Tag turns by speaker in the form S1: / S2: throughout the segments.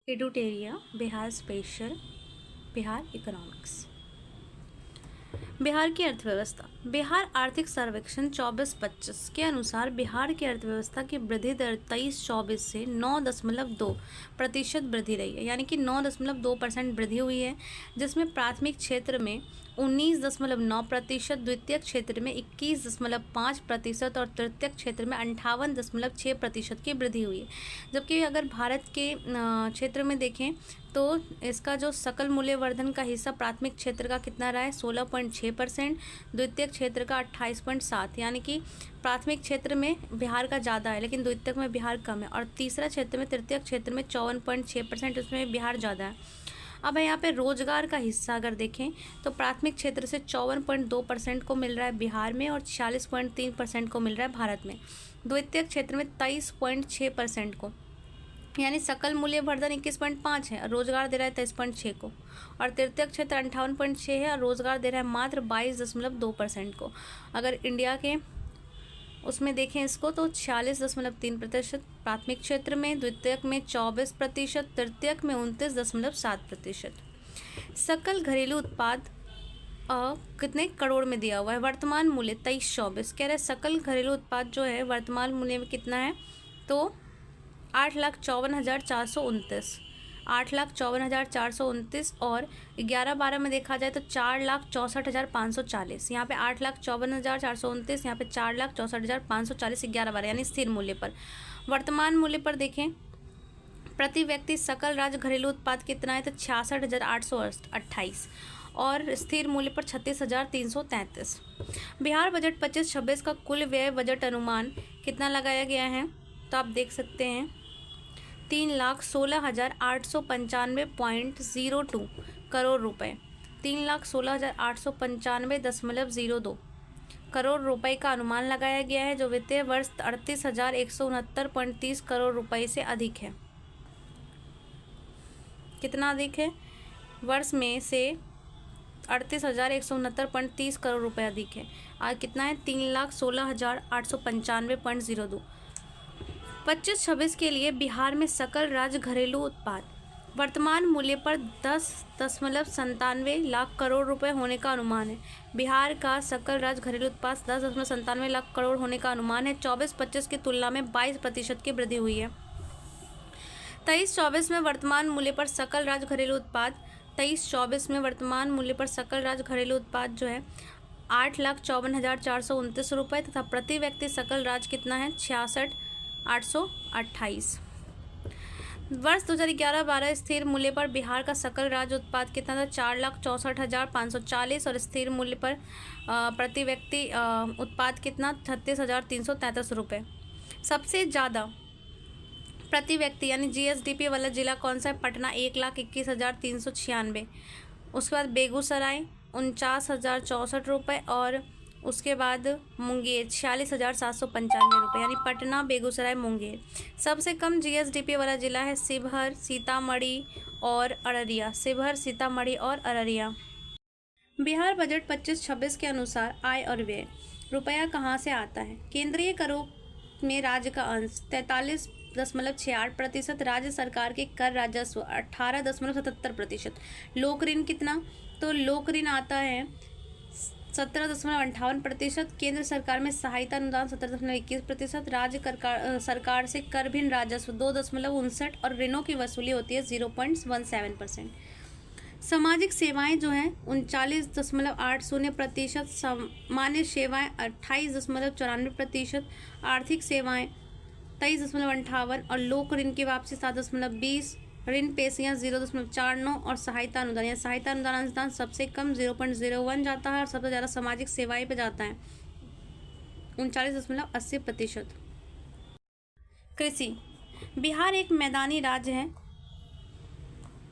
S1: एडुटेरिया Bihar special Bihar economics. Bihar की अर्थव्यवस्था। बिहार आर्थिक सर्वेक्षण 24-25 के अनुसार बिहार की अर्थव्यवस्था की वृद्धि दर 23-24 से 9.2% वृद्धि रही है, यानी कि 9.2% वृद्धि हुई है, जिसमें प्राथमिक क्षेत्र में 19.9%, द्वितीयक क्षेत्र में 21.5% और तृतीयक क्षेत्र में 58.6% की वृद्धि हुई है। जबकि अगर भारत के क्षेत्र में देखें तो इसका जो सकल मूल्यवर्धन का हिस्सा प्राथमिक क्षेत्र का कितना रहा है 16.6%, द्वितीयक क्षेत्र का 28.7%, यानी कि प्राथमिक क्षेत्र में बिहार का ज़्यादा है लेकिन द्वितीयक में बिहार कम है, और तीसरा क्षेत्र में तृतीयक क्षेत्र में 54.6%, उसमें बिहार ज़्यादा है। अब यहाँ पे रोजगार का हिस्सा अगर देखें तो प्राथमिक क्षेत्र से 54.2% को मिल रहा है बिहार में और 46.3% को मिल रहा है भारत में, द्वितीयक क्षेत्र में 23.6% को, यानी सकल मूल्यवर्धन 21.5 है और रोजगार दे रहा है 23.6 को, और तृतीयक क्षेत्र 58.6 है और रोजगार दे रहा है मात्र 22.2% को। अगर इंडिया के उसमें देखें इसको तो 46.3% प्राथमिक क्षेत्र में, द्वितीयक में 24%, तृतीयक में 29.7%। सकल घरेलू उत्पाद कितने करोड़ में दिया हुआ है, वर्तमान मूल्य 23-24 कह रहे हैं। सकल घरेलू उत्पाद जो है वर्तमान मूल्य में कितना है तो 8,54,429, 8,54,429, और 11-12 में देखा जाए तो 4,64,540। यहाँ पे 8,54,429, यहाँ पे 4,64,540 11-12, यानी स्थिर मूल्य पर। वर्तमान मूल्य पर देखें प्रति व्यक्ति सकल राज्य घरेलू उत्पाद कितना है तो 66,828, और स्थिर मूल्य पर 36,333। बिहार बजट 25-26 का कुल व्यय बजट अनुमान कितना लगाया गया है तो आप देख सकते हैं 3,16,895.02 करोड़ रुपए, 3,16,895.02 करोड़ रुपए का अनुमान लगाया गया है, जो वित्तीय वर्ष 38,169.30 करोड़ रुपए से अधिक है। कितना अधिक है, वर्ष में से 38,169.30 करोड़ रुपए अधिक है। आज कितना है 3,16,895.02। 25-26 के लिए बिहार में सकल राज्य घरेलू उत्पाद वर्तमान मूल्य पर 10.97 लाख करोड़ रुपए होने का अनुमान है। बिहार का सकल राज्य घरेलू उत्पाद 10.97 लाख करोड़ होने का अनुमान है। 24-25 की तुलना में 22% की वृद्धि हुई है। 23-24 में वर्तमान मूल्य पर सकल राज्य घरेलू उत्पाद 23-24 में वर्तमान मूल्य पर सकल राज्य घरेलू उत्पाद जो है 8,54,429 रुपये तथा प्रति व्यक्ति सकल राज्य कितना है 66,828। वर्ष 2011-12 स्थिर मूल्य पर बिहार का सकल राज्य उत्पाद कितना था 4,64,540, और स्थिर मूल्य पर प्रति व्यक्ति उत्पाद कितना 36,333 रुपये। सबसे ज़्यादा प्रति व्यक्ति यानी जीएसडीपी वाला जिला कौन सा है, पटना 1,21,396, उसके बाद बेगूसराय 49,064 रुपये, और उसके बाद मुंगेर 46,795 रुपये, यानी पटना, बेगूसराय, मुंगेर। सबसे कम जीएसडीपी वाला जिला है शिवहर, सीतामढ़ी और अररिया, शिवहर, सीतामढ़ी और अररिया। बिहार बजट 25-26 के अनुसार आय और व्यय। रुपया कहाँ से आता है, केंद्रीय करों में राज्य का अंश 43.68%, राज्य सरकार के कर राजस्व 18.77%। लोक ऋण कितना तो लोक ऋण आता है 17.58%, केंद्र सरकार में सहायता अनुदान 17.21%, राज्य सरकार से कर भिन्न राजस्व 2.59 और ऋणों की वसूली होती है 0.17%। सामाजिक सेवाएं जो हैं 39.80%, सामान्य सेवाएं 28.94%, आर्थिक सेवाएं 23.58, और लोक ऋण की वापसी 7.20, ऋण पेशियाँ 0.49, और सहायता अनुदान या सहायता अनुदान सबसे कम 0.01 जाता है और सबसे ज़्यादा सामाजिक सेवाएं पे जाता है 39.80%। कृषि। बिहार एक मैदानी राज्य है।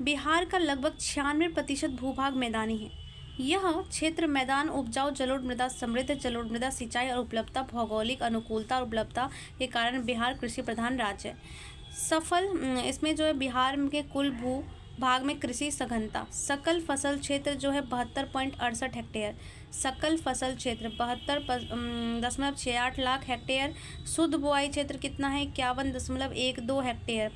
S1: बिहार का लगभग 96% भूभाग मैदानी है। यह क्षेत्र मैदान, उपजाऊ जलोढ़ मृदा, समृद्ध जलोढ़ मृदा, सिंचाई और उपलब्धता, भौगोलिक अनुकूलता और उपलब्धता के कारण बिहार कृषि प्रधान राज्य है। इसमें जो है बिहार के कुल भू भाग में कृषि सघनता, सकल फसल क्षेत्र जो है 72.68 हेक्टेयर, सकल फसल क्षेत्र 72.68 लाख हेक्टेयर। शुद्ध बुआई क्षेत्र कितना है 51.12 हेक्टेयर।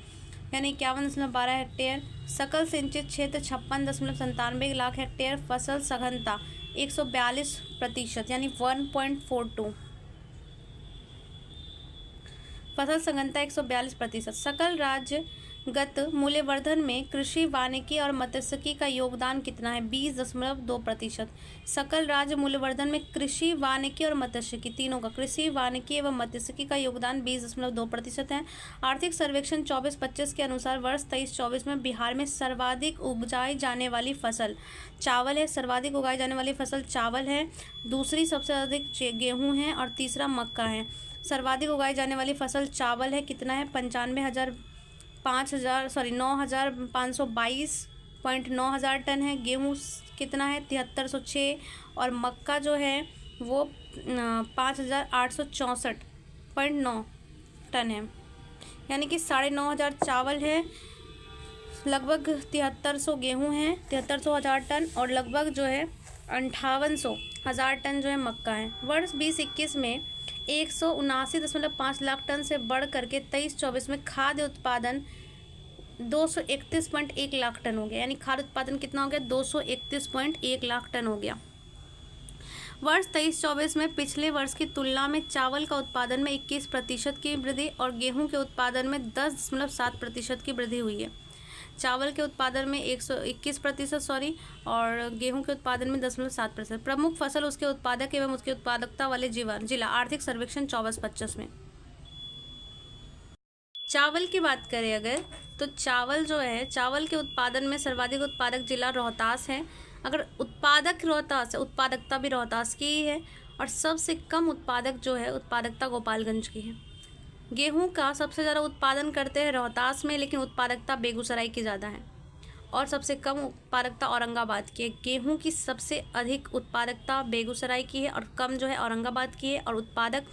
S1: यानी 51.12 हेक्टेयर। सकल सिंचित क्षेत्र 56.97 लाख हेक्टेयर। फसल सघनता 142% यानी 1.42। फसल सघनता 142%। सकल राज्यगत मूल्यवर्धन में कृषि वानिकी और मत्स्यिकी का योगदान कितना है? 20.2%। सकल राज्य मूल्यवर्धन में कृषि वानिकी और मत्स्यिकी तीनों का, कृषि वानिकी एवं मत्स्यिकी का योगदान 20.2% है। आर्थिक सर्वेक्षण 24-25 के अनुसार वर्ष 23-24 में बिहार में सर्वाधिक उगाई जाने वाली फसल चावल है। सर्वाधिक उगाई जाने वाली फसल चावल है, दूसरी सबसे अधिक गेहूँ है और तीसरा मक्का है। सर्वाधिक उगाई जाने वाली फसल चावल है, कितना है? 9,522.9 हज़ार टन है। गेहूँ कितना है? 7306। और मक्का जो है वो 5,864.9 टन है। यानी कि 9,500 चावल है, लगभग 7300 गेहूँ हैं, 7300 टन, और लगभग जो है 5800 टन जो है मक्का है। वर्ष 2021 में 179.5 लाख टन से बढ़ करके 23-24 में खाद्य उत्पादन 231.1 लाख टन हो गया। यानी खाद्य उत्पादन कितना हो गया? 231.1 लाख टन हो गया। वर्ष 23-24 में पिछले वर्ष की तुलना में चावल का उत्पादन में 21% की वृद्धि और गेहूं के उत्पादन में 10.7% की वृद्धि हुई है। चावल के उत्पादन में 121% और गेहूं के उत्पादन में 10.7%। प्रमुख फसल उसके उत्पादक एवं उसकी उत्पादकता वाले जिला आर्थिक सर्वेक्षण 24-25 में। चावल की बात करें अगर, तो चावल जो है, चावल के उत्पादन में सर्वाधिक उत्पादक जिला रोहतास है। अगर उत्पादक रोहतास है, उत्पादकता भी रोहतास की ही है। और सबसे कम उत्पादक जो है, उत्पादकता गोपालगंज की है। गेहूं का सबसे ज़्यादा उत्पादन करते हैं रोहतास में, लेकिन उत्पादकता बेगूसराय की ज़्यादा है। और सबसे कम उत्पादकता औरंगाबाद की है। गेहूं की सबसे अधिक उत्पादकता बेगूसराय की है और कम जो है औरंगाबाद की है, और उत्पादक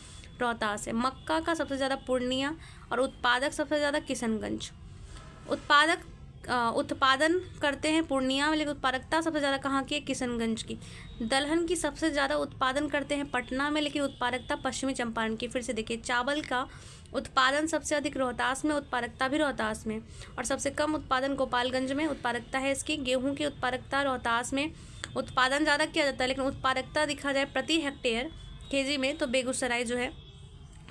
S1: रोहतास है। मक्का का सबसे ज़्यादा पूर्णिया और उत्पादक सबसे ज़्यादा किशनगंज। उत्पादन करते हैं पूर्णिया में, लेकिन उत्पादकता सबसे ज़्यादा कहाँ की है? किशनगंज की। दलहन की सबसे ज़्यादा उत्पादन करते हैं पटना में, लेकिन उत्पादकता पश्चिमी चंपारण की। फिर से देखिए, चावल का उत्पादन सबसे अधिक रोहतास में, उत्पादकता भी रोहतास में, और सबसे कम उत्पादन गोपालगंज में उत्पादकता है इसकी। गेहूं की उत्पादकता रोहतास में, उत्पादन ज़्यादा किया जाता है, लेकिन उत्पादकता देखा जाए प्रति हेक्टेयर केजी में तो बेगूसराय जो है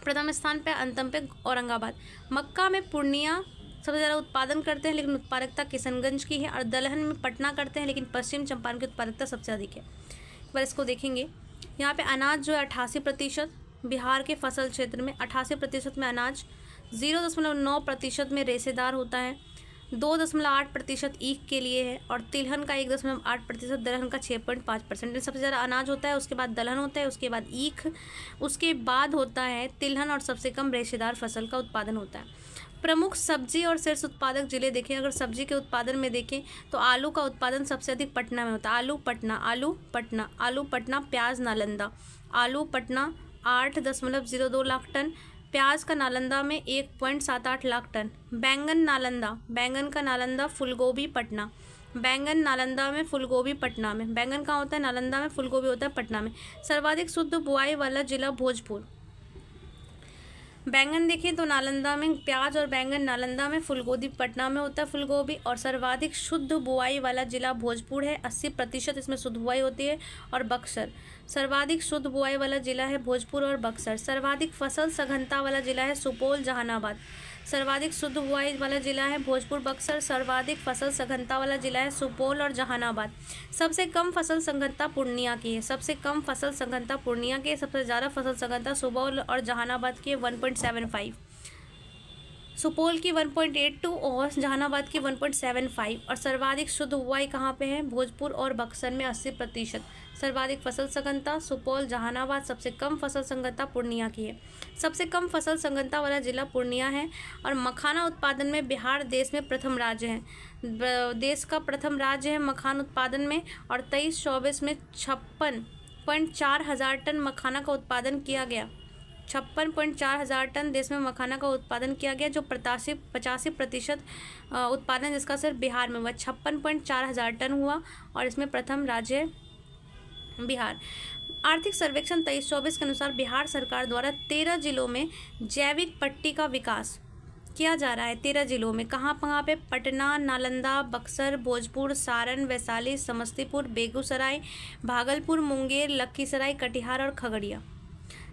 S1: प्रथम स्थान पे, अंतम पे औरंगाबाद। मक्का में पूर्णिया सबसे ज़्यादा उत्पादन करते हैं, लेकिन उत्पादकता किशनगंज की है। और दलहन में पटना करते हैं, लेकिन पश्चिम चंपारण की उत्पादकता सबसे अधिक है। एक बार इसको देखेंगे, यहाँ पे अनाज जो है 88%, बिहार के फसल क्षेत्र में 88% में अनाज, 0.9% में रेशेदार होता है, 2.8% ईख के लिए है, और तिलहन का 1.8%, दलहन का 6.5%। सबसे ज़्यादा अनाज होता है, उसके बाद दलहन होता है, उसके बाद ईख, उसके बाद होता है तिलहन, और सबसे कम रेशेदार फसल का उत्पादन होता है। प्रमुख सब्जी और शीर्ष उत्पादक जिले देखें, अगर सब्जी के उत्पादन में देखें तो आलू का उत्पादन सबसे अधिक पटना में होता है। आलू पटना, प्याज नालंदा। आलू पटना 8.02 लाख टन, प्याज का नालंदा में 1.78 लाख टन। बैंगन का नालंदा फूलगोभी पटना। बैंगन नालंदा में, फूलगोभी पटना में। बैंगन कहाँ होता है? नालंदा में। फूलगोभी होता है पटना में। सर्वाधिक शुद्ध बुआई वाला जिला भोजपुर। बैंगन देखें तो नालंदा में, प्याज और बैंगन नालंदा में, फूलगोभी पटना में होता है फूलगोभी। और सर्वाधिक शुद्ध बुआई वाला जिला भोजपुर है, 80% इसमें शुद्ध बुआई होती है। और बक्सर, सर्वाधिक शुद्ध बुआई वाला जिला है भोजपुर और बक्सर। सर्वाधिक फसल सघनता वाला जिला है सुपौल जहानाबाद। सर्वाधिक शुद्ध बुआई वाला जिला है भोजपुर बक्सर। सर्वाधिक फसल सघनता वाला जिला है सुपौल और जहानाबाद। सबसे कम फसल सघनता पूर्णिया की है। सबसे कम फसल सघनता पूर्णिया की है। सबसे ज़्यादा फसल सघनता सुपौल और जहानाबाद की है, 1.75। सुपौल की 1.82 और जहानाबाद की 1.75। और सर्वाधिक शुद्ध बुआई कहाँ पे है? भोजपुर और बक्सर में 80%। सर्वाधिक फसल सघनता सुपौल जहानाबाद, सबसे कम फसल सघनता पूर्णिया की है। सबसे कम फसल सघनता वाला जिला पूर्णिया है। और मखाना उत्पादन में बिहार देश में प्रथम राज्य है। देश का प्रथम राज्य है मखाना उत्पादन में। और 23-24 में 56.4 हज़ार टन मखाना का उत्पादन किया गया। 56.4 हज़ार टन देश में मखाना का उत्पादन किया गया, जो 85% उत्पादन जिसका सिर्फ बिहार में हुआ। 56.4 हज़ार टन हुआ, और इसमें प्रथम राज्य है बिहार। आर्थिक सर्वेक्षण 23-24 के अनुसार बिहार सरकार द्वारा 13 जिलों में जैविक पट्टी का विकास किया जा रहा है 13 जिलों में। कहाँ कहाँ पे? पटना, नालंदा, बक्सर, भोजपुर, सारण, वैशाली, समस्तीपुर, बेगूसराय, भागलपुर, मुंगेर, लखीसराय, कटिहार और खगड़िया।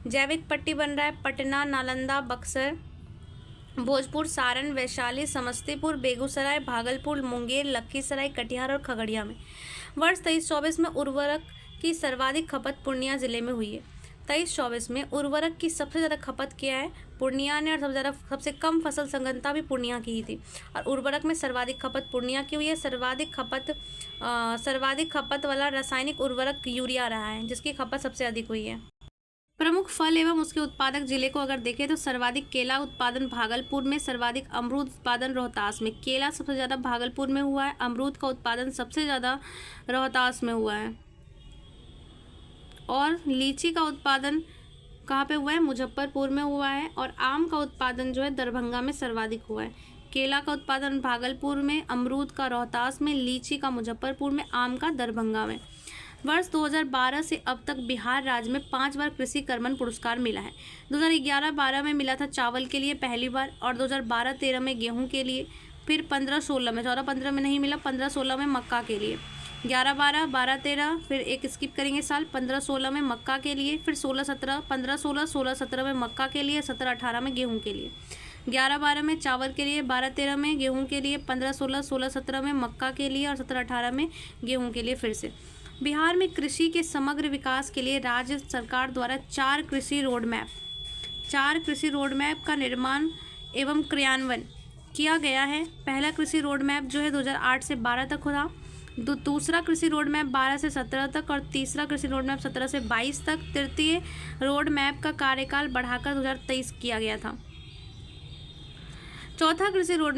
S1: जैविक पट्टी बन रहा है पटना, नालंदा, बक्सर, भोजपुर, सारण, वैशाली, समस्तीपुर, बेगूसराय, भागलपुर, मुंगेर, लखीसराय, कटिहार और खगड़िया में। वर्ष 23-24 में उर्वरक की सर्वाधिक खपत पूर्णिया जिले में हुई है। 23-24 में उर्वरक की सबसे ज़्यादा खपत किया है पूर्णिया ने, और सबसे कम फसल संघनता भी पूर्णिया की ही थी। और उर्वरक में सर्वाधिक खपत पूर्णिया की हुई है। सर्वाधिक खपत वाला रासायनिक उर्वरक यूरिया रहा है, जिसकी खपत सबसे अधिक हुई है। प्रमुख फल एवं उसके उत्पादक जिले को अगर देखें तो सर्वाधिक केला उत्पादन भागलपुर में, सर्वाधिक अमरूद उत्पादन रोहतास में। केला सबसे ज़्यादा भागलपुर में हुआ है, अमरूद का उत्पादन सबसे ज़्यादा रोहतास में हुआ है, और लीची का उत्पादन कहाँ पे हुआ है? मुजफ्फरपुर में हुआ है। और आम का उत्पादन जो है दरभंगा में सर्वाधिक हुआ है। केला का उत्पादन भागलपुर में, अमरूद का रोहतास में, लीची का मुजफ्फरपुर में, आम का दरभंगा में। वर्ष 2012 से अब तक बिहार राज्य में 5 बार कृषि कर्मण पुरस्कार मिला है। 2011-12 में मिला था चावल के लिए पहली बार, और 2012-13 में गेहूं के लिए, फिर 15-16 में, 14-15 में नहीं मिला, 15-16 में मक्का के लिए, 11-12, 12-13, फिर एक स्किप करेंगे साल, 15-16 में मक्का के लिए, फिर 16-17, 15-16, 16-17 में मक्का के लिए, 17-18 में गेहूँ के लिए, 11-12 में चावल के लिए, 12-13 में गेहूँ के लिए, 15-16, 16-17 में मक्का के लिए, और 17-18 में गेहूँ के लिए। फिर से बिहार में कृषि के समग्र विकास के लिए राज्य सरकार द्वारा 4 कृषि रोड मैप का निर्माण एवं क्रियान्वयन किया गया है। पहला कृषि रोड मैप जो है 2008 से 12 तक था, दूसरा कृषि रोड मैप 12 से 17 तक, और तीसरा कृषि रोड मैप 17 से 22 तक। तृतीय रोड मैप का कार्यकाल बढ़ाकर 2023 किया गया था। चौथे कृषि रोड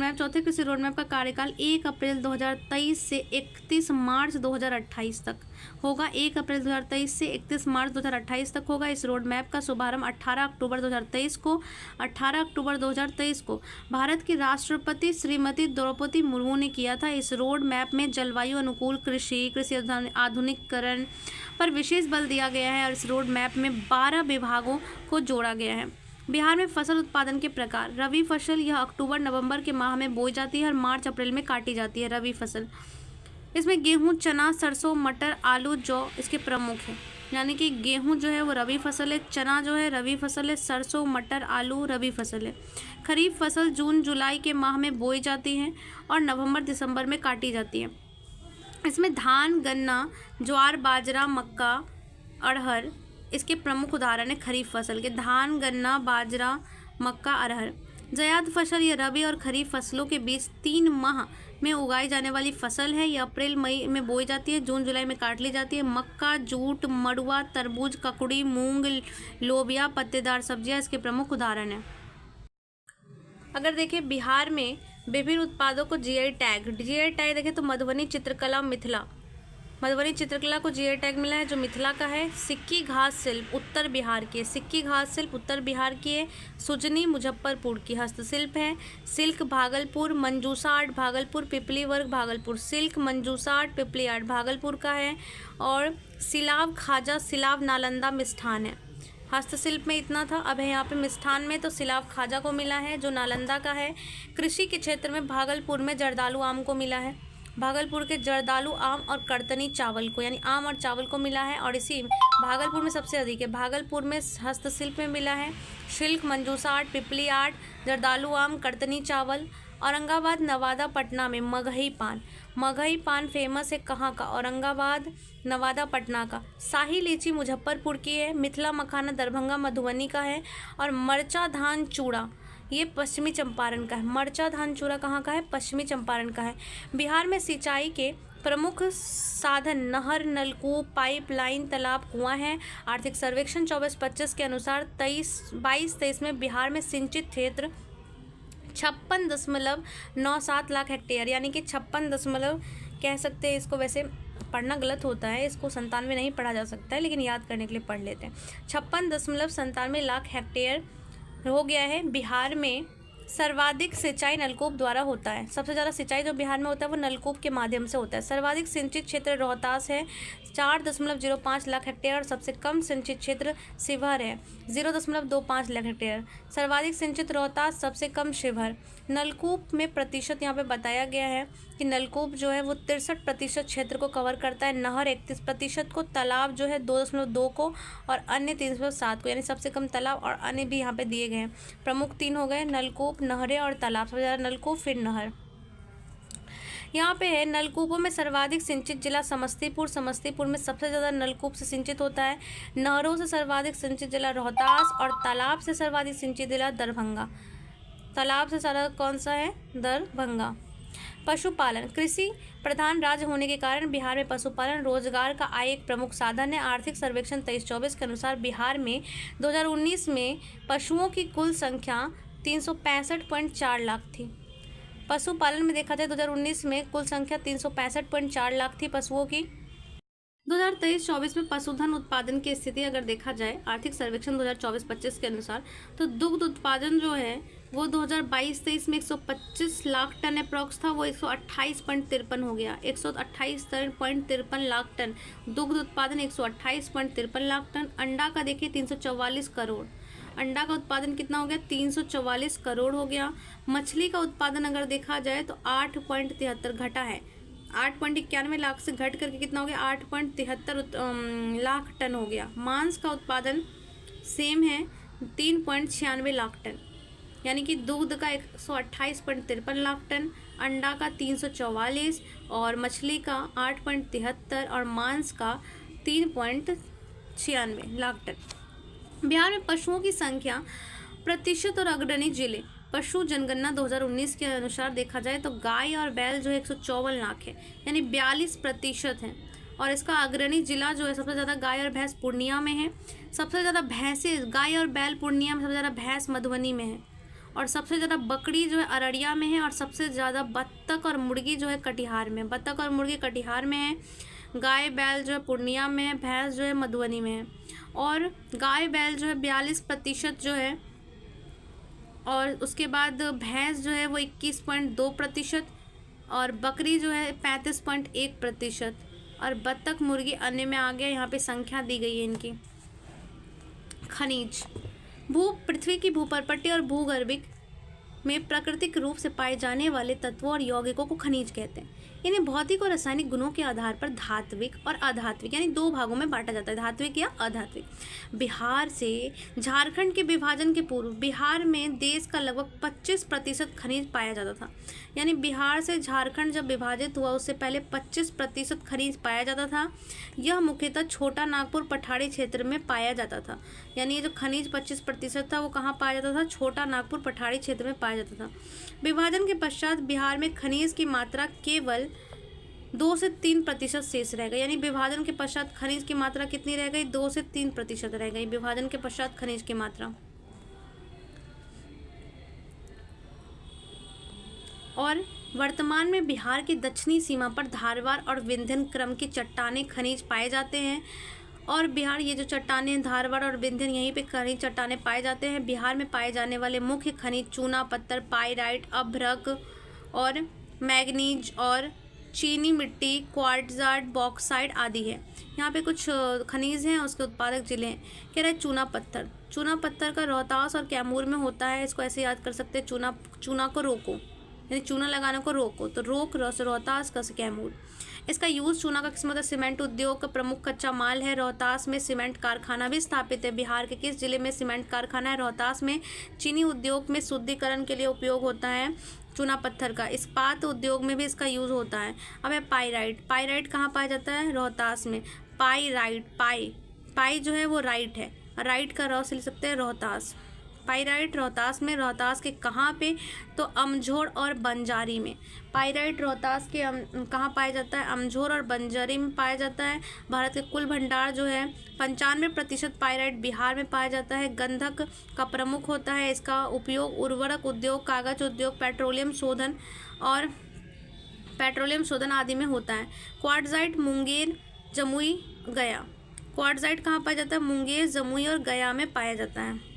S1: मैप का कार्यकाल 1 अप्रैल 2023 से 31 मार्च 2028 तक होगा। 1 अप्रैल 2023 से 31 मार्च 2028 तक होगा। इस रोड मैप का शुभारंभ 18 अक्टूबर 2023 को भारत की राष्ट्रपति श्रीमती द्रौपदी मुर्मू ने किया था। इस रोड मैप में जलवायु अनुकूल कृषि आधुनिकीकरण पर विशेष बल दिया गया है, और इस रोड मैप में 12 विभागों को जोड़ा गया है। बिहार में फसल उत्पादन के प्रकार। रबी फसल यह अक्टूबर-नवंबर के माह में बोई जाती है और मार्च-अप्रैल में काटी जाती है। रबी फसल इसमें गेहूं, चना, सरसों, मटर, आलू, जौ इसके प्रमुख हैं। यानी कि गेहूं जो है वो रबी फसल है, चना जो है रबी फसल है, सरसों, मटर, आलू रबी फसल है। खरीफ फसल जून-जुलाई के माह में बोई जाती है और नवंबर-दिसंबर में काटी जाती है। इसमें धान, गन्ना, ज्वार, बाजरा, मक्का, अरहर इसके प्रमुख उदाहरण है। खरीफ फसल के धान, गन्ना, बाजरा, मक्का, अरहर। ज़ैद फसल ये रबी और खरीफ फसलों के बीच 3 माह में उगाई जाने वाली फसल है। ये अप्रैल-मई में बोई जाती है, जून-जुलाई में काट ली जाती है। मक्का, जूट, मड़ुआ, तरबूज, ककड़ी, मूंग, लोबिया, पत्तेदार सब्जियां इसके प्रमुख उदाहरण हैं। अगर देखें बिहार में विभिन्न उत्पादों को जीआई टैग देखें तो मधुबनी चित्रकला को जीआई टैग मिला है, जो मिथिला का है। सिक्की घास शिल्प उत्तर बिहार की है। सुजनी मुजफ्फरपुर की हस्तशिल्प है। सिल्क भागलपुर, मंजूसा आर्ट भागलपुर, पिपली वर्क भागलपुर। सिल्क, मंजूसा आर्ट, पिपली आर्ट भागलपुर का है। और सिलाव खाजा, सिलाव नालंदा मिष्ठान है। हस्तशिल्प में इतना था। अब है यहाँ पे मिष्ठान में तो सिलाव खाजा को मिला है, जो नालंदा का है। कृषि के क्षेत्र में भागलपुर में जर्दालू आम को मिला है। भागलपुर के जर्दालू आम और कर्तनी चावल को, यानी आम और चावल को मिला है, और इसी भागलपुर में सबसे अधिक है। भागलपुर में हस्तशिल्प में मिला है शिल्क, मंजूसा आर्ट, पिपली आर्ट, जर्दालू आम, कर्तनी चावल। औरंगाबाद, नवादा, पटना में मगही पान फेमस है। कहाँ का? औरंगाबाद, नवादा, पटना का। शाही लीची मुजफ्फरपुर की है। मिथिला मखाना दरभंगा, मधुबनी का है। और मरचा धान चूड़ा ये पश्चिमी चंपारण का है। मरचा धान चूड़ा कहाँ का है? पश्चिमी चंपारण का है। बिहार में सिंचाई के प्रमुख साधन नहर, नलकूप, पाइपलाइन, तालाब, कुआं हैं। आर्थिक सर्वेक्षण 24-25 के अनुसार 22-23 में बिहार में सिंचित क्षेत्र 56.97 लाख हेक्टेयर, यानी कि 56 कह सकते हैं इसको, वैसे पढ़ना गलत होता है, इसको 97 नहीं पढ़ा जा सकता है, लेकिन याद करने के लिए पढ़ लेते हैं। 56.97 लाख हेक्टेयर हो गया है। बिहार में सर्वाधिक सिंचाई नलकूप द्वारा होता है। सबसे ज़्यादा सिंचाई जो बिहार में होता है वो नलकूप के माध्यम से होता है। सर्वाधिक सिंचित क्षेत्र रोहतास है 4.05 लाख हेक्टेयर, और सबसे कम सिंचित क्षेत्र शिवहर है 0.25 लाख हेक्टेयर। सर्वाधिक सिंचित रोहतास, सबसे कम शिवहर। नलकूप में प्रतिशत यहाँ पे बताया गया है कि नलकूप जो है वो 63% क्षेत्र को कवर करता है, नहर 31% को, तालाब जो है 2.2 को और अन्य 3.7 को, यानी सबसे कम तालाब और अन्य भी यहाँ पे दिए गए हैं। प्रमुख 3 हो गए, नलकूप, नहरें और तालाब। सबसे ज़्यादा नलकूप फिर नहर। यहाँ पे है नलकूपों में सर्वाधिक सिंचित जिला समस्तीपुर। समस्तीपुर में सबसे ज़्यादा नलकूप से सिंचित होता है। नहरों से सर्वाधिक सिंचित जिला रोहतास और तालाब से सर्वाधिक सिंचित जिला दरभंगा। तालाब से सारा कौन सा है? दरभंगा। पशुपालन। कृषि प्रधान राज्य होने के कारण बिहार में पशुपालन रोजगार का आय एक प्रमुख साधन है। आर्थिक सर्वेक्षण 23-24 के अनुसार बिहार में 2019 में पशुओं की कुल संख्या 365.4 लाख थी। पशुपालन में देखा जाए 2019 में कुल संख्या 365.4 लाख थी पशुओं की। 2023-24 में पशुधन उत्पादन की स्थिति अगर देखा जाए आर्थिक सर्वेक्षण 2024-25 के अनुसार, तो दुग्ध उत्पादन जो है वो 2022-23 में 125 लाख टन अप्रॉक्स था, वो 128.53 हो गया। 128.53 लाख टन दुग्ध उत्पादन, 128.53 लाख टन। अंडा का देखिए 344 करोड़, अंडा का उत्पादन कितना हो गया? 344 करोड़ हो गया। मछली का उत्पादन अगर देखा जाए तो 8.73 घटा है, 8.91 लाख से घट करके कितना हो गया? 8.73 लाख टन हो गया। मांस का उत्पादन सेम है 3.96 लाख टन, यानी कि दुग्ध का 128.53 लाख टन, अंडा का 344 और मछली का 8.73 और मांस का 3.96 लाख टन। बिहार में पशुओं की संख्या, प्रतिशत और अग्रणी जिले। पशु जनगणना 2019 के अनुसार देखा जाए तो गाय और बैल जो है 154 लाख है, यानी 42% है। और इसका अग्रणी जिला जो है सबसे ज़्यादा गाय और भैंस पूर्णिया में है। सबसे ज़्यादा भैंसें गाय और बैल पूर्णिया में, सबसे ज़्यादा भैंस मधुबनी में है। और सबसे ज़्यादा बकरी जो है अररिया में है। और सबसे ज़्यादा बत्तख और मुर्गी जो है कटिहार में, बत्तख और मुर्गी कटिहार में है। गाय बैल जो है पूर्णिया में है, भैंस जो है मधुबनी में है। और गाय बैल जो है 42% जो है, और उसके बाद भैंस जो है वो 21.2% और बकरी जो है 35.1% और बत्तख मुर्गी अन्य में आ गया। यहाँ पे संख्या दी गई है इनकी। खनिज। पृथ्वी की भूपर्पट्टी और भूगर्भिक में प्राकृतिक रूप से पाए जाने वाले तत्वों और यौगिकों को खनिज कहते हैं। इन्हें भौतिक और रासायनिक गुणों के आधार पर धात्विक और अधात्विक यानी 2 भागों में बांटा जाता है, धात्विक या अधात्विक। बिहार से झारखंड के विभाजन के पूर्व बिहार में देश का लगभग 25% खनिज पाया जाता था। यानी बिहार से झारखंड जब विभाजित हुआ उससे पहले 25% खनिज पाया जाता था। यह मुख्यतः छोटा नागपुर पठारी क्षेत्र में पाया जाता था। यानी ये जो खनिज 25% था वो कहाँ पाया जाता था? छोटा नागपुर पठारी क्षेत्र में पाया जाता था। विभाजन के पश्चात बिहार में खनिज की मात्रा केवल 2 से 3% शेष रह गई। यानी विभाजन के पश्चात खनिज की मात्रा कितनी रह गई? 2 से 3% रह गई विभाजन के पश्चात खनिज की मात्रा। और वर्तमान में बिहार की दक्षिणी सीमा पर धारवाड़ और विंध्यन क्रम की चट्टानें खनिज पाए जाते हैं। और बिहार, ये जो चट्टानें धारवाड़ और विंध्यन, यहीं पे खनिज चट्टानें पाए जाते हैं। बिहार में पाए जाने वाले मुख्य खनिज चूना पत्थर, पाइराइट, अभ्रक और मैग्नीज और चीनी मिट्टी, क्वार्ट्जाइट, बॉक्साइट आदि है। यहाँ पे कुछ खनिज हैं, उसके उत्पादक जिले हैं। कह रहे हैं चूना पत्थर। चूना पत्थर का रोहतास और कैमूर में होता है। इसको ऐसे याद कर सकते हैं, चूना को रोको, यानी चूना लगाने को रोको, तो रोहतास का कैमूर। इसका यूज़ चूना का किस्मत सीमेंट उद्योग का प्रमुख कच्चा माल है। रोहतास में सीमेंट कारखाना भी स्थापित है। बिहार के किस जिले में सीमेंट कारखाना है? रोहतास में। चीनी उद्योग में शुद्धिकरण के लिए उपयोग होता है चूना पत्थर का। इस्पात उद्योग में भी इसका यूज़ होता है। अब है पाइराइट। पाइराइट कहाँ पाया जाता है? रोहतास में। पाइराइट, पाई जो है वो राइट है, राइट का रॉ से लिख सकते हैं रोहतास। पाइराइट रोहतास में। रोहतास के कहाँ पे? तो अमझोर और बंजारी में। पाइराइट रोहतास के कहाँ पाया जाता है? अमझोर और बंजारी में पाया जाता है। भारत के कुल भंडार जो है 95% पाइराइट बिहार में पाया जाता है। गंधक का प्रमुख होता है। इसका उपयोग उर्वरक उद्योग, कागज उद्योग, पेट्रोलियम शोधन आदि में होता है। क्वार्ट्जाइट मुंगेर, जमुई, गया। क्वार्ट्जाइट कहाँ पाया जाता है? मुंगेर, जमुई और गया में पाया जाता है।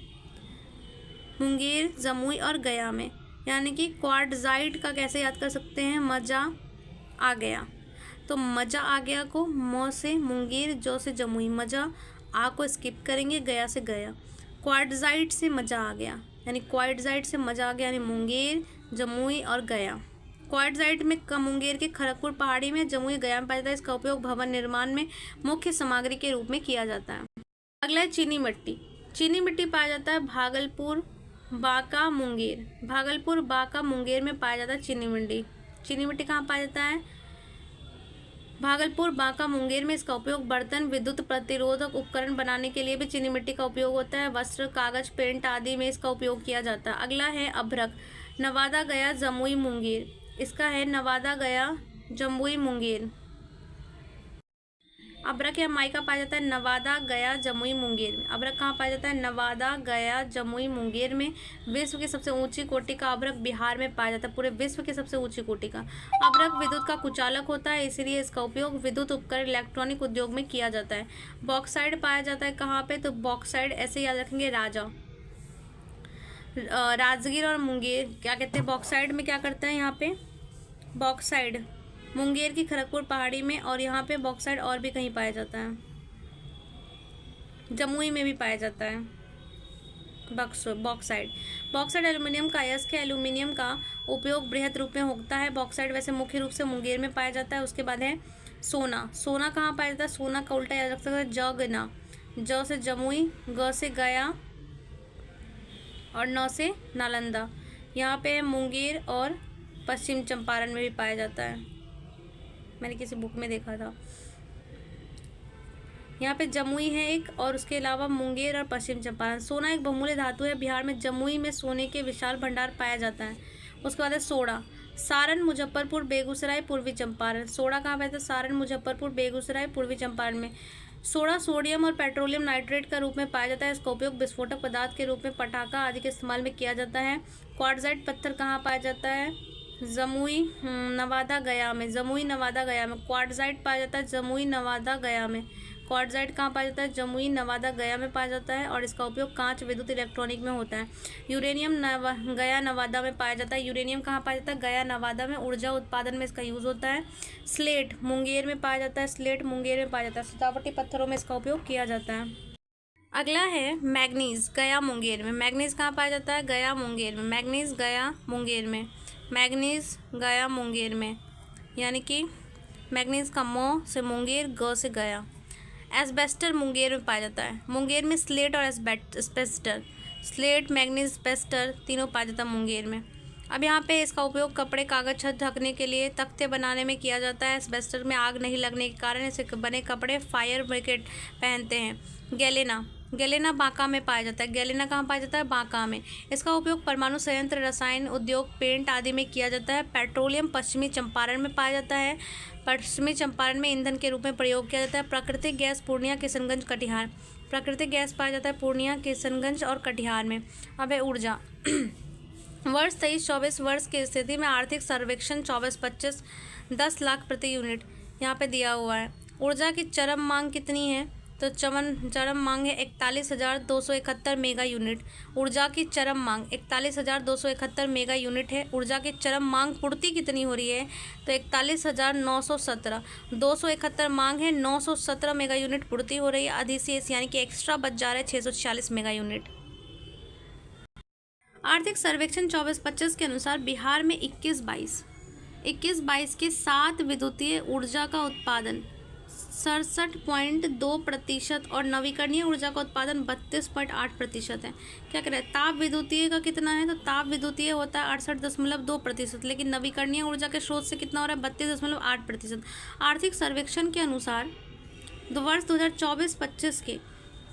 S1: मुंगेर, जमुई और गया में। यानी कि क्वार्ट्जाइट का कैसे याद कर सकते हैं? मजा आ गया, तो मजा आ गया को मौ से मुंगेर, जो से जमुई, मजा आ को स्किप करेंगे, गया से गया। क्वार्ट्जाइट से मजा आ गया, यानी क्वार्ट्जाइट से मजा आ गया, यानी मुंगेर, जमुई और गया। क्वार्टजाइट में मुंगेर के खड़गपुर पहाड़ी में, जमुई गया में पाया जाता है। इसका उपयोग भवन निर्माण में मुख्य सामग्री के रूप में किया जाता है। अगला है चीनी मिट्टी। चीनी मिट्टी पाया जाता है भागलपुर, बांका, मुंगेर। भागलपुर, बांका, मुंगेर में पाया जाता है चीनी मिट्टी। चीनी मिट्टी कहाँ पाया जाता है? भागलपुर, बांका, मुंगेर में। इसका उपयोग बर्तन, विद्युत प्रतिरोधक उपकरण बनाने के लिए भी चीनी मिट्टी का उपयोग होता है। वस्त्र, कागज, पेंट आदि में इसका उपयोग किया जाता है। अगला है अभ्रक। नवादा, गया, जमुई, मुंगेर। इसका है नवादा, गया, जमुई, मुंगेर। अभ्रक या माइका पाया जाता है नवादा, गया, जमुई, मुंगेर में। अभ्रक कहाँ पाया जाता है? नवादा, गया, जमुई, मुंगेर में। विश्व की सबसे ऊंची कोटि का अभ्रक बिहार में पाया जाता है। पूरे विश्व की सबसे ऊंची कोटि का अभ्रक विद्युत का कुचालक होता है, इसलिए इसका उपयोग विद्युत उपकरण, इलेक्ट्रॉनिक उद्योग में किया जाता है। बॉक्साइड पाया जाता है कहाँ पे? तो बॉक्साइड ऐसे याद रखेंगे, राजगीर और मुंगेर। क्या कहते हैं बॉक्साइड में? क्या करता है यहाँ पे? बॉक्साइड मुंगेर की खड़गपुर पहाड़ी में, और यहाँ पे बॉक्साइड और भी कहीं पाया जाता है, जमुई में भी पाया जाता है बॉक्साइड। बॉक्साइड एल्यूमिनियम का अयस्क है। एल्यूमिनियम का उपयोग बृहद रूप में होता है। बॉक्साइड वैसे मुख्य रूप से मुंगेर में पाया जाता है। उसके बाद है सोना। सोना कहाँ पाया जाता है? सोना का उल्टा याद रख सकते हैं, जगना। ज से जमुई, ग से गया और न से नालंदा। यहाँ पे मुंगेर और पश्चिम चंपारण में भी पाया जाता है, मैंने किसी बुक में देखा था। यहाँ पे जमुई है एक, और उसके अलावा मुंगेर और पश्चिम चंपारण। सोना एक बहुमूल्य धातु है। बिहार में जमुई में सोने के विशाल भंडार पाया जाता है। उसके बाद है सोडा। सारण, मुजफ्फरपुर, बेगूसराय, पूर्वी चंपारण। सोडा कहाँ पाया जाता है? सारण, मुजफ्फरपुर, बेगूसराय, पूर्वी चंपारण में। सोडा सोडियम और पेट्रोलियम नाइट्रेट का रूप में पाया जाता है। इसका उपयोग विस्फोटक पदार्थ के रूप में पटाखा आदि के इस्तेमाल में किया जाता है। क्वार्टजाइट पत्थर कहाँ पाया जाता है? जमुई, नवादा, गया में। जमुई, नवादा, गया में क्वार्टजाइट पाया जाता है। जमुई, नवादा, गया में। क्वार्टजाइट कहाँ पाया जाता है? जमुई, नवादा, गया में पाया जाता है, और इसका उपयोग कांच, विद्युत, इलेक्ट्रॉनिक में होता है। यूरेनियम गया, नवादा में पाया जाता है। यूरेनियम कहाँ पाया जाता है? गया, नवादा में। ऊर्जा उत्पादन में इसका यूज़ होता है। स्लेट मुंगेर में पाया जाता है। स्लेट मुंगेर में पाया जाता है। सजावटी पत्थरों में इसका उपयोग किया जाता है। अगला है मैग्नीज। गया, मुंगेर में। मैग्नीज कहाँ पाया जाता है? गया, मुंगेर में। मैग्नीज, गया, मुंगेर में। मैग्नीज, गया, मुंगेर में, यानी कि मैग्नीज का मो से मुंगेर, ग से गया। एस्बेस्टर मुंगेर में पाया जाता है। मुंगेर में स्लेट और एस्बेस्टर, स्लेट, मैग्नीज, एस्बेस्टर तीनों पाया जाता है मुंगेर में। अब यहाँ पे इसका उपयोग कपड़े, कागज, छत ढकने के लिए, तख्ते बनाने में किया जाता है। एस्बेस्टर में आग नहीं लगने के कारण इसे बने कपड़े फायर ब्रिकेट पहनते हैं। गैलेना। गैलेना बांका में पाया जाता है। गैलेना कहाँ पाया जाता है? बांका में। इसका उपयोग परमाणु संयंत्र, रसायन उद्योग, पेंट आदि में किया जाता है। पेट्रोलियम पश्चिमी चंपारण में पाया जाता है। पश्चिमी चंपारण में ईंधन के रूप में प्रयोग किया जाता है। प्राकृतिक गैस पूर्णिया, किशनगंज, कटिहार। प्राकृतिक गैस पाया जाता है पूर्णिया, किशनगंज और कटिहार में। अब है ऊर्जा। वर्ष 23-24 वर्ष की स्थिति में आर्थिक सर्वेक्षण 24-25 10 लाख प्रति यूनिट यहाँ पे दिया हुआ है। ऊर्जा की चरम मांग कितनी है? तो चरम मांग है 41,271 मेगा यूनिट। ऊर्जा की चरम मांग 41,271 मेगा यूनिट है। ऊर्जा की चरम मांग पूर्ति कितनी हो रही है? तो 41,917। 271 मांग है, 917 मेगा यूनिट पूर्ति हो रही है। अधिशेष यानी कि एक्स्ट्रा बच जा रहा है 646 मेगा यूनिट। आर्थिक सर्वेक्षण 24-25 के अनुसार बिहार में 21-22 के 7 विद्युतीय ऊर्जा का उत्पादन 67.2% और नवीकरणीय ऊर्जा का उत्पादन 32.8% है। क्या कह रहे हैं? ताप विद्युतीय का कितना है? तो ताप विद्युतीय होता है 68.2%, लेकिन नवीकरणीय ऊर्जा के स्रोत से कितना हो रहा है? 32.8%। आर्थिक सर्वेक्षण के अनुसार वर्ष 2024-25 के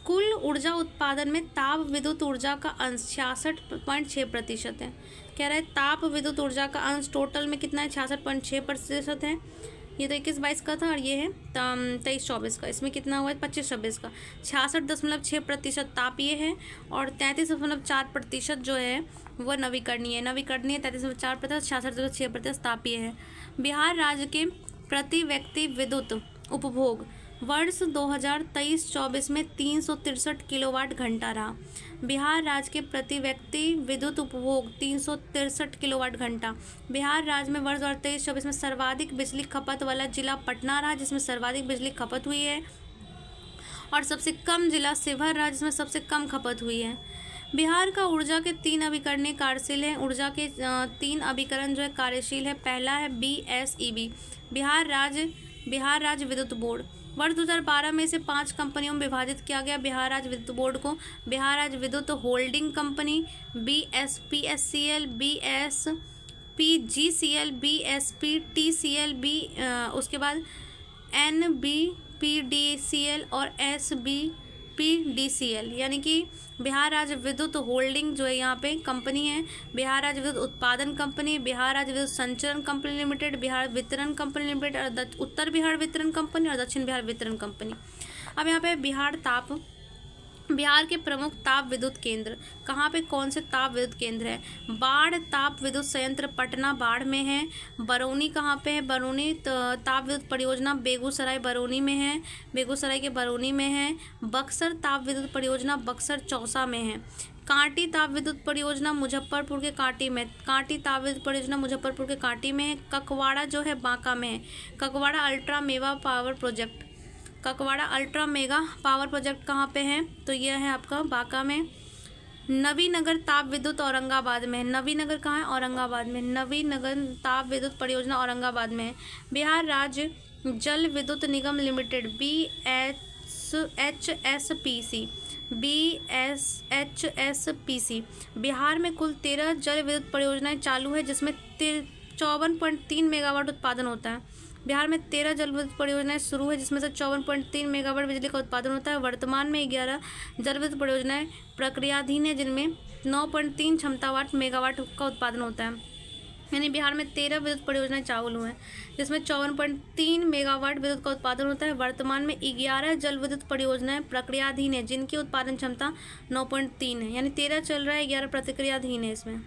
S1: कुल ऊर्जा उत्पादन में ताप विद्युत ऊर्जा का अंश 66.6% है। कह रहे हैं ताप विद्युत ऊर्जा का अंश टोटल में कितना है? 66.6% है। ये तो 21-22 का था, और ये है 23-24 का। इसमें कितना हुआ है? 25-26 का। 66.6% तापीय है, और 33.4% जो है वह नवीकरणीय है। नवीकरणीय 33.4%, 66.6% तापीय है। बिहार राज्य के प्रति व्यक्ति विद्युत उपभोग वर्ष 2023-24 में 363 किलोवाट घंटा रहा। बिहार राज्य के प्रति व्यक्ति विद्युत उपभोग 363 किलोवाट घंटा। बिहार राज्य में वर्ष 2023-24 में सर्वाधिक बिजली खपत वाला जिला पटना रहा, जिसमें सर्वाधिक बिजली खपत हुई है, और सबसे कम जिला शिवहर रहा, जिसमें सबसे कम खपत हुई है। बिहार का ऊर्जा के 3 अभिकरणीय कार्यशील हैं। ऊर्जा के 3 अभिकरण जो है कार्यशील है। पहला है BSEB, बिहार राज्य विद्युत बोर्ड। वर्ष 2012 में इसे 5 कंपनियों में विभाजित किया गया बिहार राज्य विद्युत बोर्ड को। बिहार राज्य विद्युत holding company, BSPSCL, BSPGCL, BSPTCL, उसके बाद NBPDCL और SBPDCL, यानी कि बिहार राज्य विद्युत होल्डिंग जो है यहाँ पे कंपनी है, बिहार राज्य विद्युत उत्पादन कंपनी, बिहार राज्य विद्युत संचरण कंपनी लिमिटेड, बिहार वितरण कंपनी लिमिटेड और उत्तर बिहार वितरण कंपनी और दक्षिण बिहार वितरण कंपनी। अब यहाँ पे बिहार के प्रमुख ताप विद्युत केंद्र कहाँ पे, कौन से ताप विद्युत केंद्र है? बाढ़ ताप विद्युत संयंत्र पटना बाढ़ में है। बरौनी कहाँ पे है? बरौनी ताप विद्युत परियोजना बेगूसराय बरौनी में है, बेगूसराय के बरौनी में है। बक्सर ताप विद्युत परियोजना बक्सर चौसा में है। कांटी ताप विद्युत परियोजना मुजफ्फरपुर के कांटी में, कांटी ताप विद्युत परियोजना मुजफ्फरपुर के कांटी में है। ककवाड़ा जो है बांका में है, Kakwara ultra mega power project, Kakwara ultra mega power project कहाँ पे है? तो यह है आपका बांका में। नवीनगर ताप विद्युत औरंगाबाद में है, नवीनगर कहाँ है? औरंगाबाद में। नवीनगर ताप विद्युत परियोजना औरंगाबाद में है। बिहार राज्य जल विद्युत निगम लिमिटेड BSHSPC, बिहार में कुल 13 जल विद्युत परियोजनाएं चालू है, जिसमें 54.3 मेगावाट उत्पादन होता है। बिहार में 13 जल विद्युत परियोजनाएं शुरू है, जिसमें से 54.3 मेगावाट बिजली का उत्पादन होता है। वर्तमान में 11 जल विद्युत परियोजनाएं प्रक्रियाधीन है, जिनमें 9.3 क्षमतावाट मेगावाट का उत्पादन होता है। यानी बिहार में 13 विद्युत परियोजनाएं चालू हैं, जिसमें 54.3 मेगावाट विद्युत का उत्पादन होता है। वर्तमान में 11 जल विद्युत परियोजनाएं प्रक्रियाधीन है, जिनकी उत्पादन क्षमता 9.3 है। यानी 13 चल रहा है, 11 प्रतिक्रियाधीन है इसमें।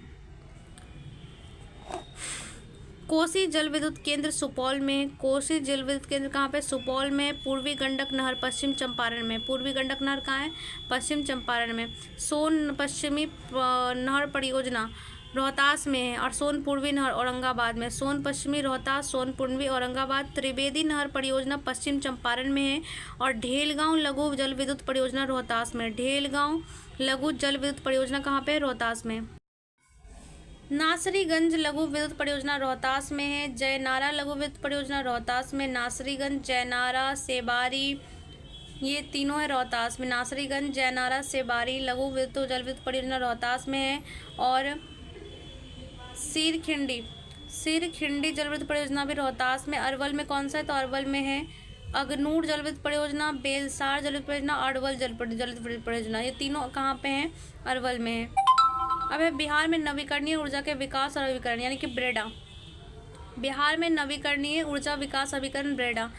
S1: कोसी जल विद्युत केंद्र सुपौल में, कोसी जल विद्युत केंद्र कहाँ पे? सुपौल में। पूर्वी गंडक नहर पश्चिम चंपारण में, पूर्वी गंडक नहर कहाँ है? पश्चिम चंपारण में। सोन पश्चिमी नहर परियोजना रोहतास में है और सोन पूर्वी नहर औरंगाबाद में। सोन पश्चिमी रोहतास, सोन पूर्वी औरंगाबाद। त्रिवेदी नहर परियोजना पश्चिम चंपारण में है और ढेलगांव लघु जल विद्युत परियोजना रोहतास में। ढेलगांव लघु जल विद्युत परियोजना कहाँ पे? रोहतास में। नासरीगंज लघु विद्युत परियोजना रोहतास में है। जयनारा लघु विद्युत परियोजना रोहतास में। नासरीगंज, जयनारा, सेबारी, ये तीनों है रोहतास में। नासरीगंज, जयनारा, सेबारी लघु विद्युत जल विद्युत परियोजना रोहतास में है। और सिरखिंडी जल विद्युत परियोजना भी रोहतास में। अरवल में कौन सा है? तो अरवल में है अगनूर जल विद्युत परियोजना, बेलसार जल विद्युत परियोजना, अरवल जल विद्युत परियोजना, ये तीनों कहाँ पे हैं? अरवल में है। अब है बिहार में नवीकरणीय ऊर्जा के विकास और अभिकरण, यानी कि ब्रेडा। बिहार में नवीकरणीय ऊर्जा विकास अभिकरण ब्रेडा,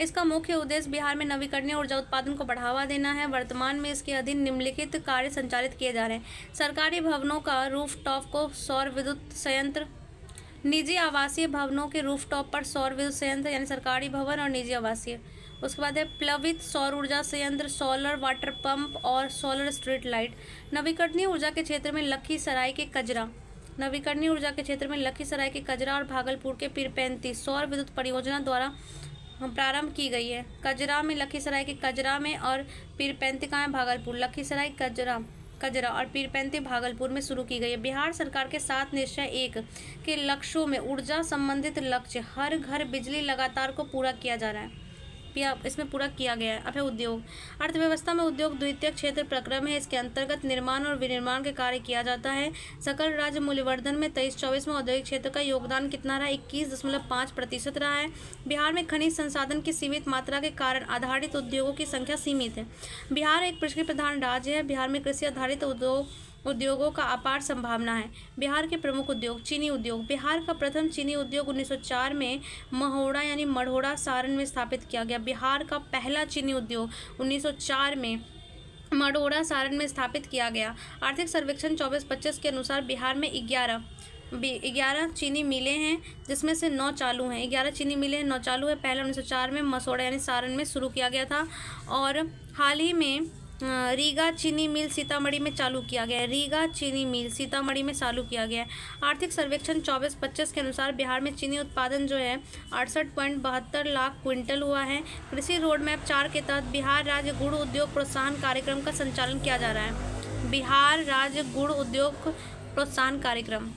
S1: इसका मुख्य उद्देश्य बिहार में नवीकरणीय ऊर्जा उत्पादन को बढ़ावा देना है। वर्तमान में इसके अधीन निम्नलिखित कार्य संचालित किए जा रहे हैं। सरकारी भवनों का रूफटॉप को सौर विद्युत संयंत्र, निजी आवासीय भवनों के रूफटॉप पर सौर विद्युत संयंत्र, यानी सरकारी भवन और निजी आवासीय। उसके बाद है प्लवित सौर ऊर्जा संयंत्र, सोलर वाटर पंप और सोलर स्ट्रीट लाइट। नवीकरणीय ऊर्जा के क्षेत्र में लखीसराय के कजरा, नवीकरणीय ऊर्जा के क्षेत्र में लखीसराय के कजरा और भागलपुर के पीरपैंती सौर विद्युत परियोजना द्वारा प्रारंभ की गई है। कजरा में, लखीसराय के कजरा में और पीरपैंती कहाँ है? भागलपुर। लखीसराय कजरा और पीरपैंती भागलपुर में शुरू की गई है। बिहार सरकार के 7 निश्चय 1 के लक्ष्यों में ऊर्जा संबंधित लक्ष्य हर घर बिजली लगातार को पूरा किया जा रहा है, इसमें पूरा किया गया है। अब है उद्योग। अर्थव्यवस्था में उद्योग द्वितीय क्षेत्र प्रक्रम है। इसके अंतर्गत निर्माण और विनिर्माण के कार्य किया जाता है। सकल राज्य मूल्यवर्धन में 23-24 में औद्योगिक क्षेत्र का योगदान कितना रहा? 21.5% रहा है। बिहार में खनिज संसाधन की सीमित मात्रा के कारण आधारित उद्योगों की संख्या सीमित है। बिहार एक कृषि प्रधान राज्य है। बिहार में कृषि आधारित उद्योगों का अपार संभावना है। बिहार के प्रमुख उद्योग। चीनी उद्योग। बिहार का प्रथम चीनी उद्योग 1904 में मढ़ौरा यानी मढ़ौरा सारण में स्थापित किया गया। बिहार का पहला चीनी उद्योग 1904 में मढ़ौरा सारण में स्थापित किया गया। आर्थिक सर्वेक्षण 24-25 के अनुसार बिहार में 11 चीनी मिलें हैं, जिसमें से 9 चालू हैं। 11 चीनी मिलें 9 चालू है। पहला 1904 में मसौड़ा यानी सारण में शुरू किया गया था और हाल ही में रीगा चीनी मिल सीतामढ़ी में चालू किया गया है। रीगा चीनी मिल सीतामढ़ी में चालू किया गया है। आर्थिक सर्वेक्षण 24-25 के अनुसार बिहार में चीनी उत्पादन जो है 68.72 लाख क्विंटल हुआ है। कृषि रोड मैप 4 के तहत बिहार राज्य गुड़ उद्योग प्रोत्साहन कार्यक्रम का संचालन किया जा रहा है। बिहार राज्य गुड़ उद्योग प्रोत्साहन कार्यक्रम।